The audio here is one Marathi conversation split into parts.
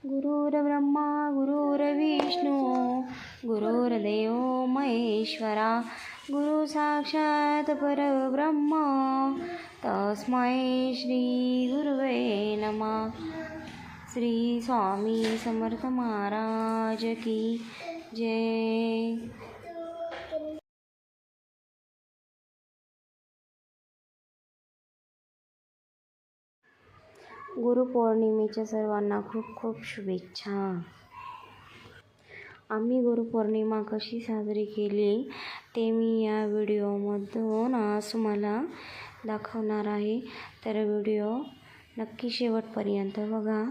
गुरुर्ब्रह्मा गुरुर्विष्णू गुरुर्देव महेश्वरा गुरु साक्षात परब्रह्म तस्मै श्री गुरुवे नमः। श्री स्वामी समर्थ महाराज की जय। गुरुपौर्णिमेच्या सर्वांना खूप खूप शुभेच्छा। आम्ही गुरुपौर्णिमा कशी साजरी केली ते मी या व्हिडिओमधून आज तुम्हाला दाखवणार आहे, तर व्हिडिओ नक्की शेवटपर्यंत बघा।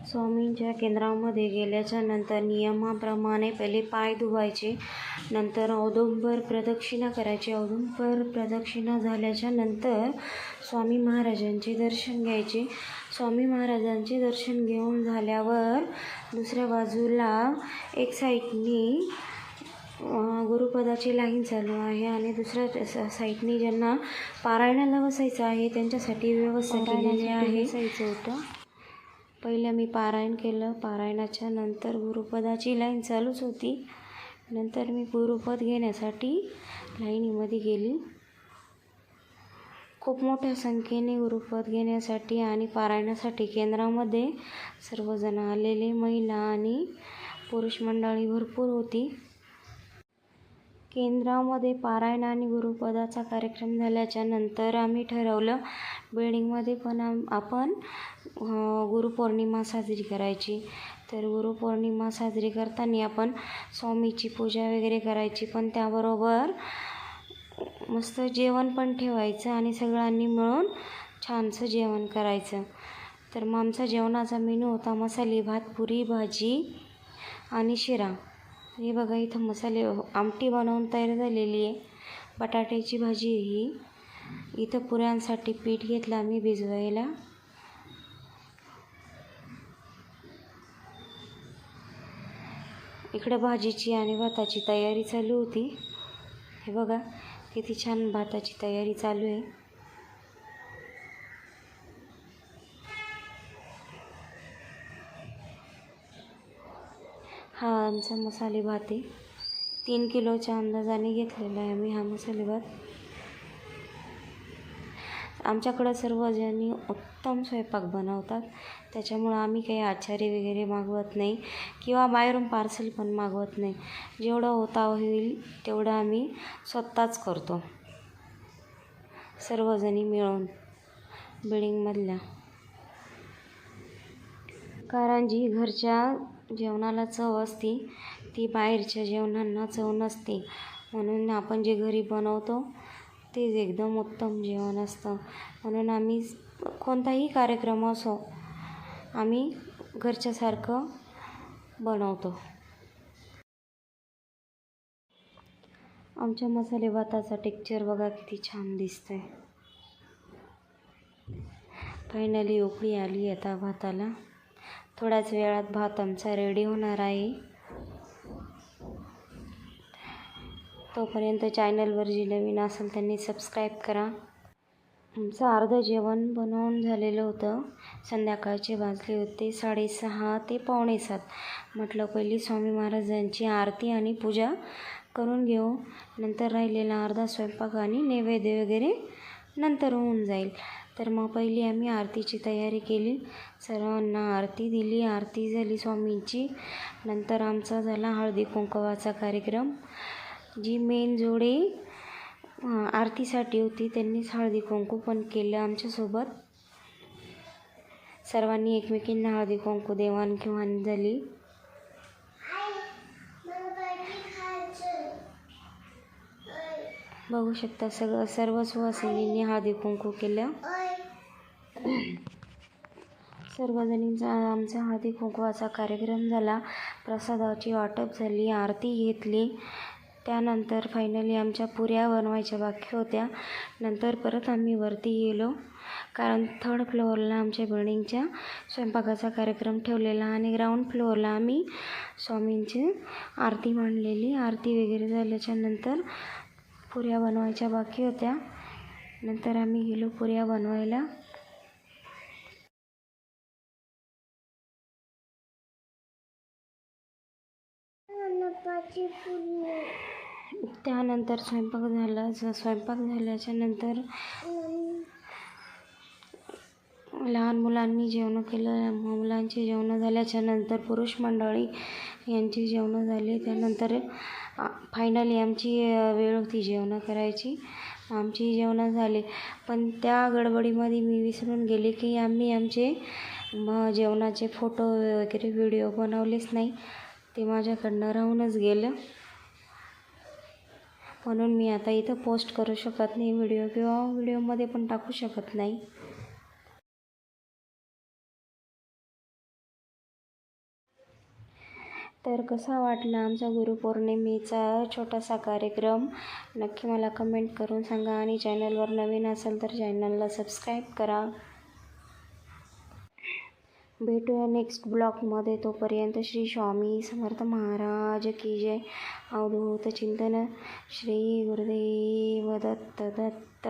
स्वामींच्या केंद्रामध्ये गेल्याच्या नंतर नियमाप्रमाणे पहिले पाय धुवायचे, नंतर औदुंबर प्रदक्षिणा करायची। औदुंबर प्रदक्षिणा झाल्याच्या नंतर स्वामी महाराजांचे दर्शन घ्यायचे। स्वामी महाराजांचे दर्शन घेऊन झाल्यावर दुसऱ्या बाजूला एक साईडनी गुरुपदाची लाईन चालू आहे आणि दुसऱ्या साईडनी ज्यांना पारायणाला बसायचं आहे त्यांच्यासाठी व्यवस्था केलेली आहे। बसायचं होतं। पहिलं मी पारायण केलं, पारायणाच्या नंतर गुरुपदाची लाईन चालूच होती। नंतर मी गुरुपद घेण्यासाठी लाईनीमध्ये गेली। खूप मोठ्या संख्येने गुरुपद घेण्यासाठी आणि पारायणासाठी केंद्रामध्ये सर्वजण आलेले, महिला आणि पुरुष मंडळी भरपूर होती। केंद्रामध्ये पारायण आणि गुरुपदाचा कार्यक्रम झाल्याच्या नंतर आम्ही ठरवलं बिल्डिंगमध्ये पण आपण गुरुपौर्णिमा साजरी करायची। तर गुरुपौर्णिमा साजरी करताना आपण स्वामीची पूजा वगैरे करायची, पण त्याबरोबर मस्त जेवण पण ठेवायचं आणि सगळ्यांनी मिळून छानसं जेवण करायचं। तर मग आमचा जेवणाचा मेनू होता मसाले भात, पुरी, भाजी आणि शिरा। हे बघा, इथं मसाले आमटी बनवून तयार झालेली आहे। बटाट्याची भाजी आहे ही। इथं पुऱ्यांसाठी पीठ घेतलं आम्ही भिजवायला। इकडं भाजीची आणि भाताची तयारी चालू होती। हे बघा किती छान भाताची तयारी चालू आहे। हा आमचा मसाले भात आहे। 3 किलोच्या अंदाजाने घेतलेला आहे आम्ही हा मसाले भात। आमच्याकडं सर्वजणी उत्तम स्वयंपाक बनवतात, त्याच्यामुळं आम्ही काही आचारी वगैरे मागवत नाही किंवा बाहेरून पार्सल पण मागवत नाही। जेवढं होता होईल तेवढं आम्ही स्वतःच करतो, सर्वजणी मिळून बिल्डिंगमधल्या। कारण जी घरच्या जेवणाला चव असते ती बाहेरच्या जेवणांना चव नसते, म्हणून आपण जे घरी बनवतो तेच एकदम उत्तम जेवण असतं। म्हणून आम्ही कोणताही कार्यक्रम असो आम्ही घरच्यासारखं बनवतो। आमच्या मसाले भाताचा टेक्स्चर बघा किती छान दिसतंय। फायनली उकळी आली आता भाताला। थोड्याच वेळात भात आमचा रेडी होणार आहे। तोपर्यंत चॅनलवर जे नवीन असेल त्यांनी सबस्क्राईब करा। आमचं अर्धं जेवण बनवून झालेलं होतं। संध्याकाळचे वाजले होते 6:30 ते 6:45। म्हटलं पहिली स्वामी महाराजांची आरती आणि पूजा करून घेऊ, नंतर राहिलेला अर्धा स्वयंपाक आणि नैवेद्य वगैरे नंतर होऊन जाईल। तर मग पहिली आम्ही आरतीची तयारी केली, सर्वांना आरती दिली। आरती झाली स्वामींची, नंतर आमचा झाला हळदी कुंकवाचा कार्यक्रम। जी मेन जोडी आरतीसाठी होती त्यांनीच हळदी कुंकू पण केलं आमच्यासोबत। सर्वांनी एकमेकींना हळदी कुंकू देवाणघेवाण झाली। बघू शकता सर्व सुवासिनींनी हळदी कुंकू केलं। सर्वजणींचा आमचा हळदी कुंकवाचा कार्यक्रम झाला। प्रसादाची वाटप झाली, आरती घेतली। त्यानंतर फायनली आमच्या पुऱ्या बनवायच्या बाकी होत्या। नंतर परत आम्ही वरती गेलो, कारण 3rd फ्लोअरला आमच्या बिल्डिंगच्या स्वयंपाकाचा कार्यक्रम ठेवलेला आणि ग्राउंड फ्लोअरला आम्ही स्वामींची आरती मांडलेली। आरती वगैरे झाल्याच्या नंतर पुऱ्या बनवायच्या बाकी होत्या, नंतर आम्ही गेलो पुऱ्या बनवायला। त्यानंतर स्वयंपाक झाल्याच्या नंतर लहान मुलांनी जेवण केलं. मुलांची जेवणं झाल्याच्या नंतर पुरुष मंडळी यांची जेवणं झाली. त्यानंतर फायनली आमची वेळ होती जेवणं करायची. आमची जेवणं झाली, पण त्या गडबडीमध्ये मी विसरून गेले की आम्ही आमचे जेवणाचे फोटो वगैरे व्हिडिओ बनवलेच नाही. ते माझ्याकडनं राहूनच गेलं, म्हणून मी आता इथं पोस्ट करू शकत नाही व्हिडिओ, किंवा व्हिडिओमध्ये पण टाकू शकत नाही. तर कसा वाटला आमचा गुरुपौर्णिमेचा छोटासा कार्यक्रम, नक्की मला कमेंट करून सांगा. आणि चॅनलवर नवीन असेल तर चॅनलला सबस्क्राईब करा. भेटूया नेक्स्ट ब्लॉगमध्ये. तोपर्यंत श्री स्वामी समर्थ महाराज की जय. अवधूत चिंतन श्री गुरुदेव दत्त.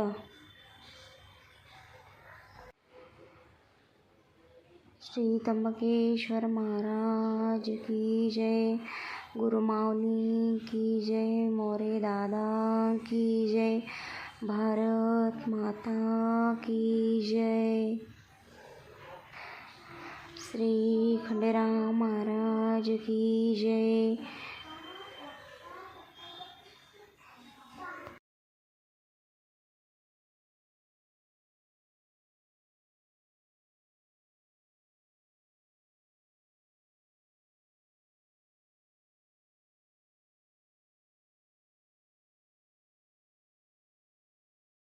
श्री त्र्यंबकेश्वर महाराज की जय. गुरुमाऊली की जय. मोरे दादा की जय. भारत माता की जय. श्री खंडेराव महाराज की जय.